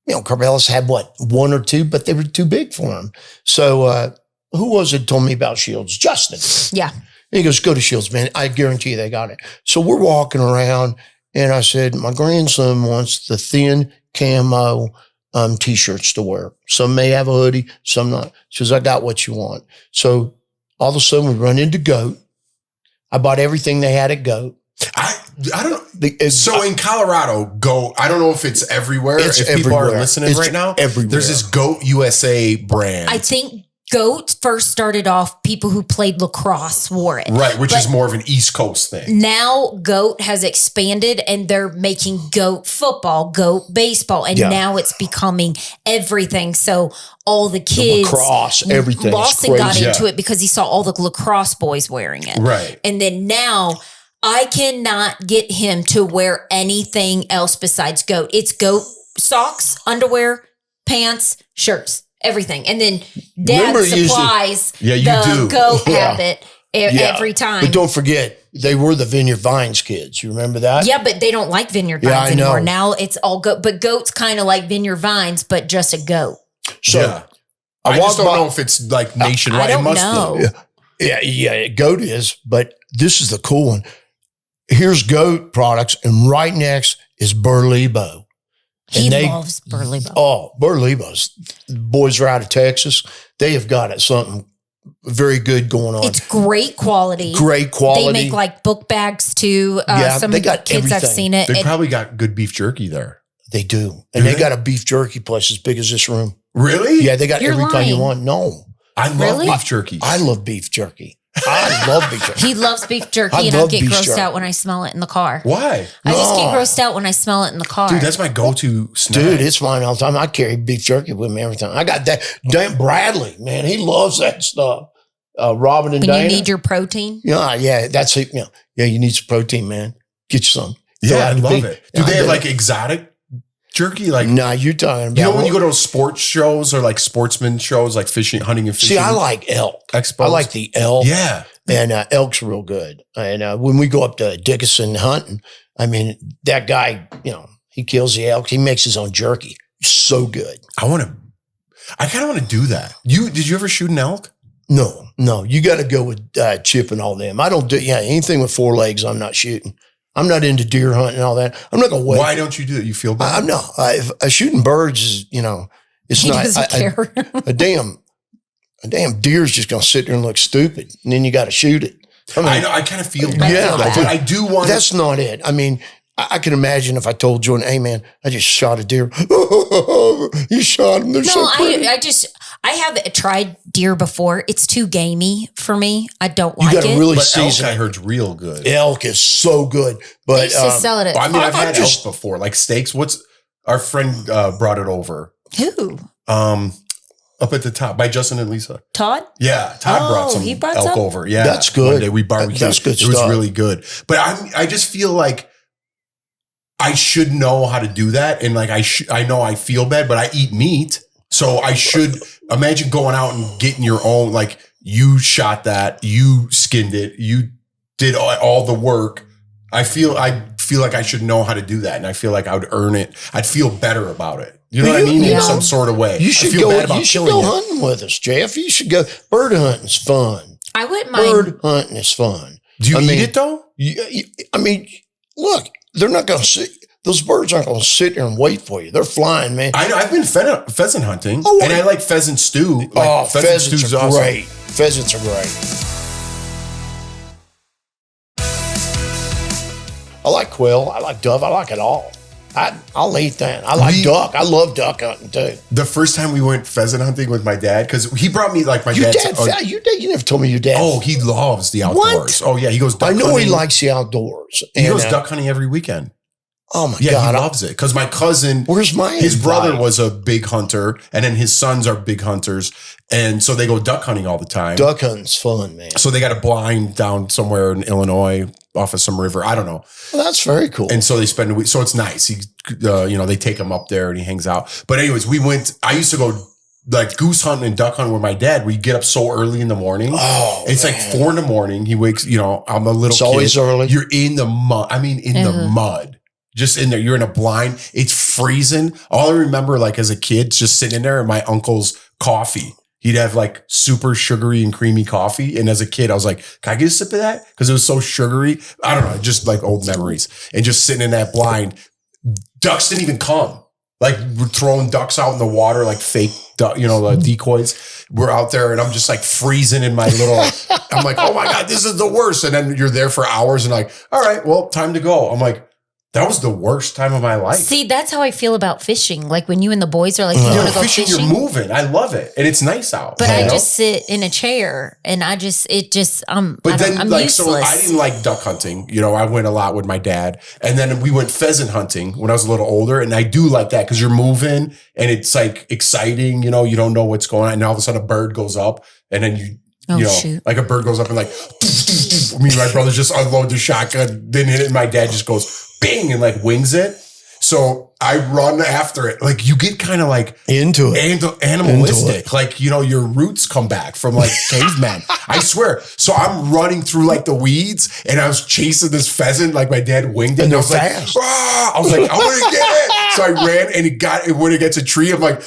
[SPEAKER 4] Carvelis had one or two, but they were too big for him. So who was it told me about Shields? Justin.
[SPEAKER 2] Yeah.
[SPEAKER 4] And he goes, go to Shields, man. I guarantee you they got it. So we're walking around. And I said, my grandson wants the thin camo T-shirts to wear. Some may have a hoodie, some not. She says, I got what you want. So all of a sudden we run into GOAT. I bought everything they had at GOAT.
[SPEAKER 3] I don't know. So in Colorado, GOAT, I don't know if it's everywhere. If people are listening right now,
[SPEAKER 4] everywhere.
[SPEAKER 3] There's this GOAT USA brand.
[SPEAKER 2] I think GOAT first started off, people who played lacrosse wore it.
[SPEAKER 3] Right, which is more of an East Coast thing.
[SPEAKER 2] Now GOAT has expanded and they're making GOAT football, GOAT baseball, and now it's becoming everything. So all the kids,
[SPEAKER 4] lacrosse, everything.
[SPEAKER 2] Lawson got into it because he saw all the lacrosse boys wearing it.
[SPEAKER 3] Right.
[SPEAKER 2] And then now I cannot get him to wear anything else besides GOAT. It's GOAT socks, underwear, pants, shirts. Everything. And then Dad supplies the GOAT habit every time.
[SPEAKER 4] But don't forget, they were the Vineyard Vines kids. You remember that?
[SPEAKER 2] Yeah, but they don't like Vineyard Vines anymore. Now it's all GOAT. But GOAT's kind of like Vineyard Vines, but just a GOAT.
[SPEAKER 4] So
[SPEAKER 3] I just don't know if it's like nationwide.
[SPEAKER 2] I don't know.
[SPEAKER 4] Yeah, GOAT is. But this is the cool one. Here's GOAT products, and right next is Burlebo.
[SPEAKER 2] He loves Burlebo.
[SPEAKER 4] Oh, Burlebo's. Boys are out of Texas. They have got something very good going on.
[SPEAKER 2] It's great quality.
[SPEAKER 4] Great quality.
[SPEAKER 2] They make like book bags too. Some
[SPEAKER 4] they
[SPEAKER 2] of the
[SPEAKER 4] got
[SPEAKER 2] kids
[SPEAKER 4] everything.
[SPEAKER 2] I've seen it.
[SPEAKER 3] They probably got good beef jerky there.
[SPEAKER 4] They do. And they got a beef jerky place as big as this room.
[SPEAKER 3] Really?
[SPEAKER 4] Yeah, they got every kind you want. No.
[SPEAKER 3] I love beef jerky.
[SPEAKER 4] I love beef jerky. I love beef jerky.
[SPEAKER 2] He loves beef jerky, and I get grossed out when I smell it in the car.
[SPEAKER 3] Why?
[SPEAKER 2] I just get grossed out when I smell it in the car.
[SPEAKER 3] Dude, that's my go-to snack.
[SPEAKER 4] Dude, it's mine all the time. I carry beef jerky with me every time. I got that. Dan Bradley, man, he loves that stuff. Robin and Dana.
[SPEAKER 2] You need your protein?
[SPEAKER 4] Yeah, that's it. Yeah, you need some protein, man. Get you some.
[SPEAKER 3] Yeah, I love it. Do they have like exotic jerky? Like,
[SPEAKER 4] nah, you're talking about.
[SPEAKER 3] You know when you go to sports shows or like sportsman shows, like fishing, hunting and fishing?
[SPEAKER 4] See, I like elk.
[SPEAKER 3] Expos?
[SPEAKER 4] I like the elk.
[SPEAKER 3] Yeah.
[SPEAKER 4] And elk's real good. And when we go up to Dickinson hunting, I mean, that guy, he kills the elk. He makes his own jerky. So good.
[SPEAKER 3] I kind of want to do that. Did you ever shoot an elk?
[SPEAKER 4] No. You got to go with Chip and all them. I don't do anything with 4 legs. I'm not shooting. I'm not into deer hunting and all that. I'm not going to wait.
[SPEAKER 3] Why don't you do it? You feel bad?
[SPEAKER 4] I'm not. Shooting birds is, it's
[SPEAKER 2] He
[SPEAKER 4] not.
[SPEAKER 2] doesn't care.
[SPEAKER 4] A damn deer's just going to sit there and look stupid. And then you got to shoot it.
[SPEAKER 3] I know. I kind of feel bad.
[SPEAKER 4] Yeah,
[SPEAKER 3] but I do want.
[SPEAKER 4] That's not it. I mean, I can imagine if I told Jordan, hey man, I just shot a deer. You shot him. They're so pretty.
[SPEAKER 2] I have tried deer before. It's too gamey for me. I don't like it.
[SPEAKER 4] You got to really
[SPEAKER 3] but
[SPEAKER 4] season
[SPEAKER 3] elk,
[SPEAKER 4] it.
[SPEAKER 3] I heard's real good.
[SPEAKER 4] Elk is so good. But
[SPEAKER 2] They used to sell it at
[SPEAKER 3] I've had elk before, like steaks. Our friend brought it over.
[SPEAKER 2] Who?
[SPEAKER 3] Up at the top by Justin and Lisa.
[SPEAKER 2] Todd?
[SPEAKER 3] Yeah, Todd brought some elk over. Yeah,
[SPEAKER 4] that's good.
[SPEAKER 3] One day we barbecued.
[SPEAKER 4] That's good
[SPEAKER 3] It was really good. But I just feel like I should know how to do that, and like I know I feel bad, but I eat meat, so I should imagine going out and getting your own. Like you shot that, you skinned it, you did all the work. I feel like I should know how to do that, and I feel like I would earn it. I'd feel better about it. You know what I mean? In some sort of way.
[SPEAKER 4] You should go hunting with us, Jeff. You should go. Bird hunting's fun.
[SPEAKER 2] I wouldn't mind.
[SPEAKER 4] Bird hunting is fun.
[SPEAKER 3] Do you eat it though?
[SPEAKER 4] I mean, look, they're not going to sit. Those birds aren't going to sit there and wait for you. They're flying, man.
[SPEAKER 3] I know. I've been pheasant hunting, and I like pheasant stew.
[SPEAKER 4] Pheasants are great. Pheasants are great. I like quail. I like dove. I like it all. I'll eat that. I like duck. I love duck hunting too.
[SPEAKER 3] The first time we went pheasant hunting with my dad, because he brought me like
[SPEAKER 4] your dad. You never told me your dad.
[SPEAKER 3] Oh, he loves the outdoors. What? Oh yeah, he goes duck hunting.
[SPEAKER 4] I know he likes the outdoors.
[SPEAKER 3] He goes duck hunting every weekend.
[SPEAKER 4] Oh my God.
[SPEAKER 3] Yeah, he loves it. Because my cousin, his brother was a big hunter, and then his sons are big hunters. And so they go duck hunting all the time.
[SPEAKER 4] Duck hunting's fun, man.
[SPEAKER 3] So they got a blind down somewhere in Illinois off of some river. I don't know.
[SPEAKER 4] Well, that's very cool.
[SPEAKER 3] And so they spend a week. So it's nice. He, they take him up there and he hangs out. But anyways, I used to go like goose hunting and duck hunting with my dad. We get up so early in the morning. Oh, it's man. Like 4 a.m. He wakes, I'm a little
[SPEAKER 4] It's
[SPEAKER 3] kid.
[SPEAKER 4] Always early.
[SPEAKER 3] You're in the mud. I mean, the mud. Just in there, you're in a blind. It's freezing. All I remember, like as a kid, just sitting there and my uncle's coffee. He'd have like super sugary and creamy coffee. And as a kid, I was like, can I get a sip of that? Because it was so sugary. I don't know, just like old memories. And just sitting in that blind. Ducks didn't even come. Like we're throwing ducks out in the water, like fake duck, the decoys. We're out there and I'm just like freezing in my little, I'm like, oh my God, this is the worst. And then you're there for hours and like, all right, well, time to go. I'm like, that was the worst time of my life.
[SPEAKER 2] See, that's how I feel about fishing. Like when you and the boys are like, you want to go fishing?
[SPEAKER 3] You're moving. I love it. And it's nice out.
[SPEAKER 2] But I just sit in a chair and I'm useless.
[SPEAKER 3] So I didn't like duck hunting. I went a lot with my dad. And then we went pheasant hunting when I was a little older. And I do like that because you're moving and it's like exciting. You don't know what's going on. And all of a sudden a bird goes up and then shoot. Like a bird goes up and like, me and my brother just unload the shotgun, then hit it. And my dad just goes, bing, and like wings it. So I run after it. Like you get kind of like
[SPEAKER 4] into it,
[SPEAKER 3] animalistic. Like, your roots come back from like caveman. I swear. So I'm running through like the weeds and I was chasing this pheasant. Like my dad winged it.
[SPEAKER 4] And
[SPEAKER 3] I was
[SPEAKER 4] fast.
[SPEAKER 3] Like, I was like, I want to get it. So I ran and when it gets a tree, I'm like,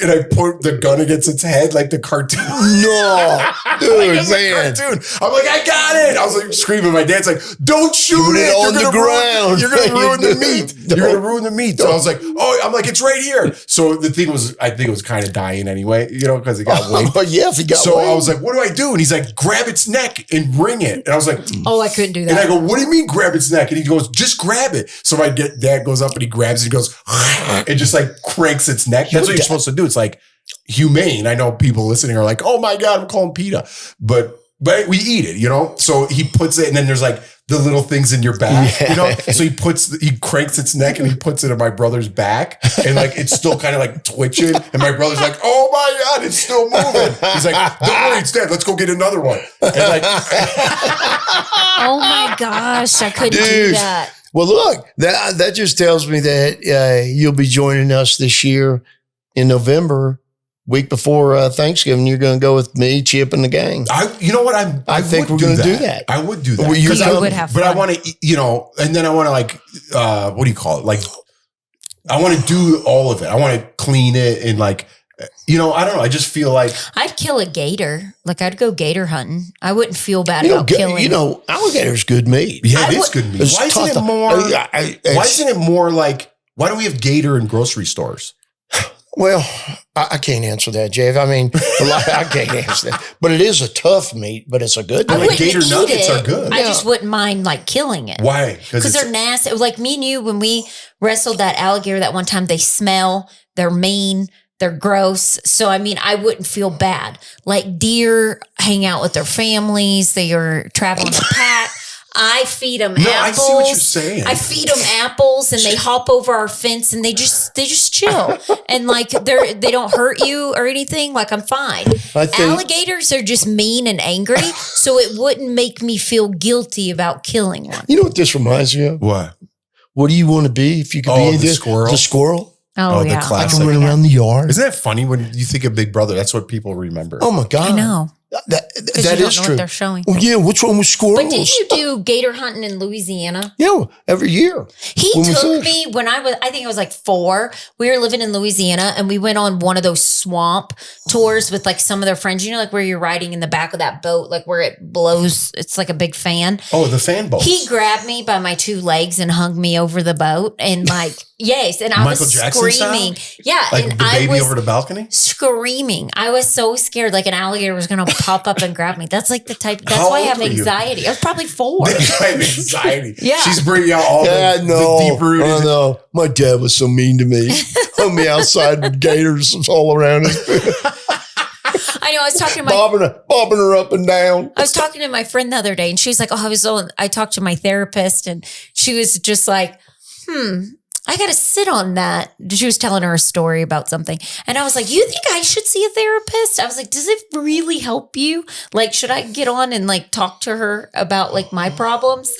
[SPEAKER 3] and I put the gun against its head like the cartoon.
[SPEAKER 4] No, dude, man.
[SPEAKER 3] Cartoon. I'm like, I got it. I was like screaming. My dad's like, don't shoot it.
[SPEAKER 4] On the ground.
[SPEAKER 3] You're going to ruin the meat. You're going to ruin the meat. So I was like, I'm like, it's right here. So the thing was, I think it was kind of dying anyway, because it got winged.
[SPEAKER 4] But yeah, if it got
[SPEAKER 3] So
[SPEAKER 4] winged.
[SPEAKER 3] I was like, what do I do? And he's like, grab its neck and wring it. And I was like,
[SPEAKER 2] I couldn't do that.
[SPEAKER 3] And I go, what do you mean grab its neck? And he goes, just grab it. So my dad goes up and he grabs it. He goes, and just like cranks its neck. That's what you're supposed to do. It's like humane. I know people listening are like, oh my God, I'm calling PETA. But we eat it, So he puts it and then there's like the little things in your back, So he cranks its neck and he puts it in my brother's back and like it's still kind of like twitching. And my brother's like, oh my God, it's still moving. He's like, don't worry, it's dead. Let's go get another one. And like,
[SPEAKER 2] oh my gosh, I couldn't do that.
[SPEAKER 4] Well, look, that just tells me that you'll be joining us this year in November, week before Thanksgiving. You're going to go with me, Chip, and the gang.
[SPEAKER 3] You know what? I
[SPEAKER 4] think we're going to do that.
[SPEAKER 3] I would do that.
[SPEAKER 2] Because I would have fun.
[SPEAKER 3] But I want to, and then I want to like, what do you call it? Like, I want to do all of it. I want to clean it and like, I don't know. I just feel like
[SPEAKER 2] I'd kill a gator. Like I'd go gator hunting. I wouldn't feel bad about killing.
[SPEAKER 4] Alligator's good meat.
[SPEAKER 3] Yeah, it is good meat. Why isn't it more? Why isn't it more like? Why do we have gator in grocery stores?
[SPEAKER 4] Well, I can't answer that, Jeff. I mean, I can't answer that. But it is a tough meat, but it's a good meat.
[SPEAKER 3] Like gator nuggets are good.
[SPEAKER 2] I just wouldn't mind like killing it.
[SPEAKER 3] Why?
[SPEAKER 2] Because they're nasty. Like me and you, when we wrestled that alligator that one time, they smell, they're mean, they're gross. So, I mean, I wouldn't feel bad. Like deer hang out with their families. They are traveling a pack. I feed them apples.
[SPEAKER 3] I see what you're saying.
[SPEAKER 2] I feed them apples and they hop over our fence and they just chill. And like they don't hurt you or anything. Like I'm fine. Alligators are just mean and angry. So it wouldn't make me feel guilty about killing one.
[SPEAKER 4] You know what this reminds me of?
[SPEAKER 3] What?
[SPEAKER 4] What do you want to be if you could be
[SPEAKER 3] the squirrel?
[SPEAKER 4] The squirrel?
[SPEAKER 2] Oh,
[SPEAKER 3] yeah. The classic.
[SPEAKER 4] I can run around the yard.
[SPEAKER 3] Isn't that funny when you think of Big Brother? That's what people remember.
[SPEAKER 4] Oh my God.
[SPEAKER 2] I know.
[SPEAKER 4] That
[SPEAKER 2] you
[SPEAKER 4] is
[SPEAKER 2] don't know
[SPEAKER 4] true.
[SPEAKER 2] What they're showing.
[SPEAKER 4] Well, yeah, which one was squirrels?
[SPEAKER 2] But did you do gator hunting in Louisiana?
[SPEAKER 4] Yeah, every year.
[SPEAKER 2] He took me when I think I was like 4. We were living in Louisiana and we went on one of those swamp tours with like some of their friends. Like where you're riding in the back of that boat, like where it blows. It's like a big fan.
[SPEAKER 3] Oh, the fan boat.
[SPEAKER 2] He grabbed me by my 2 legs and hung me over the boat and like, yes. And I
[SPEAKER 3] Michael
[SPEAKER 2] was
[SPEAKER 3] Jackson
[SPEAKER 2] screaming.
[SPEAKER 3] Style?
[SPEAKER 2] Yeah.
[SPEAKER 3] Like
[SPEAKER 2] and
[SPEAKER 3] the baby
[SPEAKER 2] I was
[SPEAKER 3] over the balcony?
[SPEAKER 2] Screaming. I was so scared like an alligator was going to pop up and grab me. That's like the type. That's why I have anxiety. I was probably 4.
[SPEAKER 3] I have anxiety.
[SPEAKER 2] Yeah.
[SPEAKER 3] She's bringing out all the deep rooted.
[SPEAKER 4] I know. My dad was so mean to me. Hung me outside with gators all around us.
[SPEAKER 2] I know. I was talking to
[SPEAKER 4] bobbing her up and down.
[SPEAKER 2] I was talking to my friend the other day, and she was like, I talked to my therapist, and she was just like, I got to sit on that. She was telling her a story about something. And I was like, you think I should see a therapist? I was like, does it really help you? Like, should I get on and like talk to her about like my problems?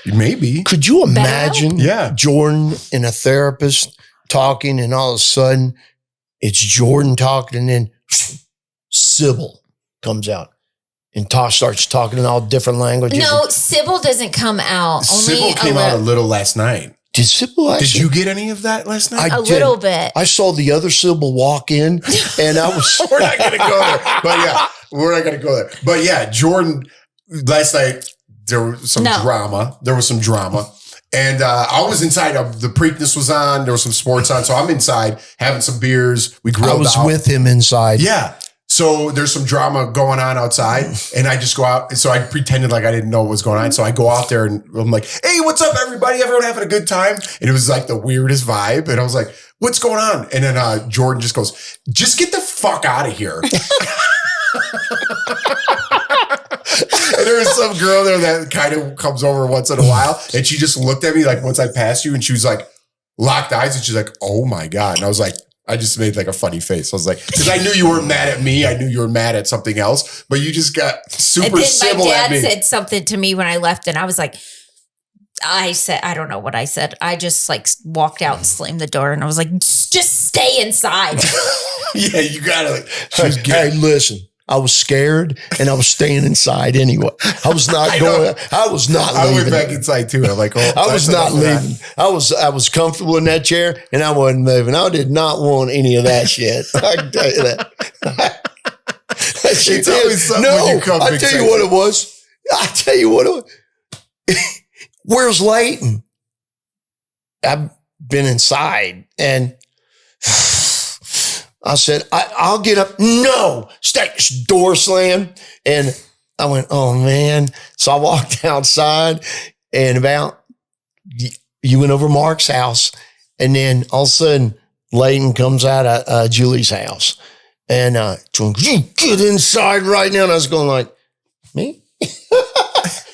[SPEAKER 3] Maybe.
[SPEAKER 4] Could you imagine Jordan and a therapist talking, and all of a sudden it's Jordan talking, and then Sybil comes out and starts talking in all different languages?
[SPEAKER 2] No, Sybil doesn't come out.
[SPEAKER 3] Sybil came out a little last night.
[SPEAKER 4] Did Sybil actually?
[SPEAKER 3] Did you get any of that last night?
[SPEAKER 2] A little bit.
[SPEAKER 4] I saw the other Sybil walk in, and I was.
[SPEAKER 3] We're not going to go there. But yeah, we're not going to go there. But yeah, Jordan, last night, there was some drama. And I was inside. The Preakness was on. There was some sports on. So I'm inside having some beers. We grilled out.
[SPEAKER 4] I was with him inside.
[SPEAKER 3] Yeah. So there's some drama going on outside, and I just go out. So I pretended like I didn't know what was going on. So I go out there and I'm like, hey, what's up, everybody? Everyone having a good time? And it was like the weirdest vibe. And I was like, what's going on? And then Jordan just goes, just get the fuck out of here. And there was some girl there that kind of comes over once in a while. And she just looked at me like once I passed you, and she was like, locked eyes. And she's like, oh my God. And I was like, I just made like a funny face. I was like, because I knew you weren't mad at me. I knew you were mad at something else, but you just got super civil at me.
[SPEAKER 2] My dad said something to me when I left, and I was like, I don't know what I said. I just like walked out and slammed the door, and I was like, just stay inside.
[SPEAKER 3] Yeah, you gotta.
[SPEAKER 4] Hey, listen. I was scared, and I was staying inside anyway. I was not going. I was not leaving.
[SPEAKER 3] I went back inside too. I'm like, oh,
[SPEAKER 4] I was not leaving. I was comfortable in that chair, and I wasn't moving. I did not want any of that shit. I can tell you that.
[SPEAKER 3] It's always something when you come.
[SPEAKER 4] I tell you what it was. Where's Leighton? I've been inside, and I said, I'll get up. No, door slam. And I went, oh man. So I walked outside, and you went over Mark's house. And then all of a sudden, Leighton comes out of Julie's house. And you get inside right now. And I was going like, me?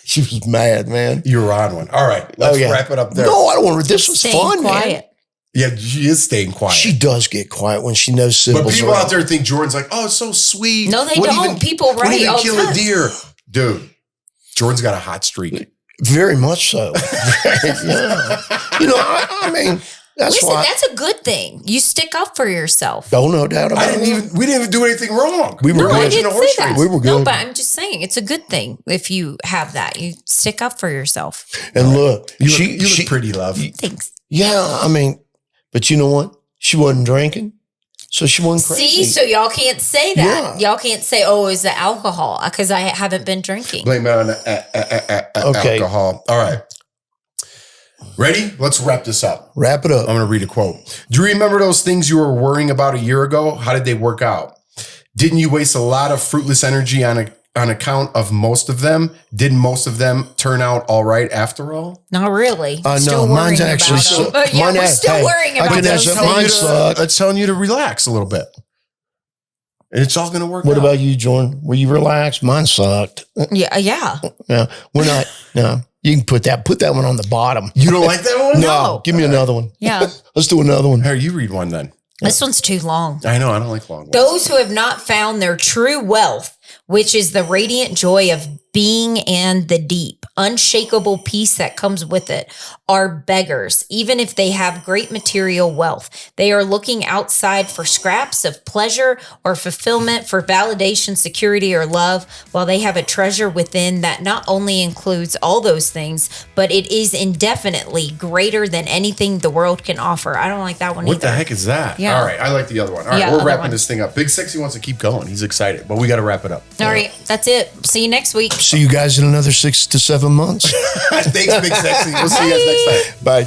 [SPEAKER 4] She was mad, man.
[SPEAKER 3] You were on one. All right. Let's wrap it up there.
[SPEAKER 4] No, I don't want to. This was fun,
[SPEAKER 2] quiet.
[SPEAKER 4] Man.
[SPEAKER 3] Yeah, she is staying quiet.
[SPEAKER 4] She does get quiet when she knows Sybil's
[SPEAKER 3] But people
[SPEAKER 4] around.
[SPEAKER 3] out there think Jordan's like, oh, it's so sweet.
[SPEAKER 2] No, they don't. People write all the
[SPEAKER 3] kill
[SPEAKER 2] time.
[SPEAKER 3] a deer. Dude, Jordan's got a hot streak.
[SPEAKER 4] Very much so. Yeah. You know, I mean, that's why.
[SPEAKER 2] That's a good thing. You stick up for yourself.
[SPEAKER 4] Oh, no doubt about it.
[SPEAKER 3] We didn't even do anything wrong.
[SPEAKER 4] We were good.
[SPEAKER 2] I didn't say that.
[SPEAKER 4] We were good.
[SPEAKER 2] No, but I'm just saying it's a good thing if you have that. You stick up for yourself.
[SPEAKER 4] And look,
[SPEAKER 3] you look pretty, love.
[SPEAKER 2] Thanks.
[SPEAKER 4] Yeah, I mean, but you know what? She wasn't drinking, so she wasn't crazy.
[SPEAKER 2] See, so y'all can't say that. Yeah. Y'all can't say, oh, it's the alcohol, because I haven't been drinking.
[SPEAKER 3] Blame it on alcohol. All right. Ready? Let's wrap this up.
[SPEAKER 4] Wrap it up.
[SPEAKER 3] I'm going to read a quote. Do you remember those things you were worrying about a year ago? How did they work out? Didn't you waste a lot of fruitless energy on account of most of them? Didn't most of them turn out all right after all?
[SPEAKER 2] Not really.
[SPEAKER 4] No, mine's actually so.
[SPEAKER 2] We're still worrying about those things.
[SPEAKER 3] It's telling you to relax a little bit. And it's all going to work out.
[SPEAKER 4] What about you, Jordan? Were you relaxed? Mine sucked.
[SPEAKER 2] Yeah.
[SPEAKER 4] No, we're not. No, you can put that one on the bottom.
[SPEAKER 3] You don't like that one?
[SPEAKER 4] No. Give me another one.
[SPEAKER 2] Yeah.
[SPEAKER 4] Let's do another one.
[SPEAKER 3] Here, you read one then.
[SPEAKER 2] This one's too long.
[SPEAKER 3] I know. I don't like long ones.
[SPEAKER 2] Those who have not found their true wealth, which is the radiant joy of being and the deep, unshakable peace that comes with it, are beggars, even if they have great material wealth. They are looking outside for scraps of pleasure or fulfillment, for validation, security, or love, while they have a treasure within that not only includes all those things, but it is indefinitely greater than anything the world can offer. I don't like that one either.
[SPEAKER 3] What the heck is that?
[SPEAKER 2] Yeah.
[SPEAKER 3] All right. I like the other one. All right. We're wrapping this thing up. Big Sexy wants to keep going. He's excited, but we got to wrap it up.
[SPEAKER 2] All right. That's it. See you next week.
[SPEAKER 4] See you guys in another 6 to 7 months.
[SPEAKER 3] Thanks, Big Sexy. We'll see you guys next time.
[SPEAKER 4] Bye.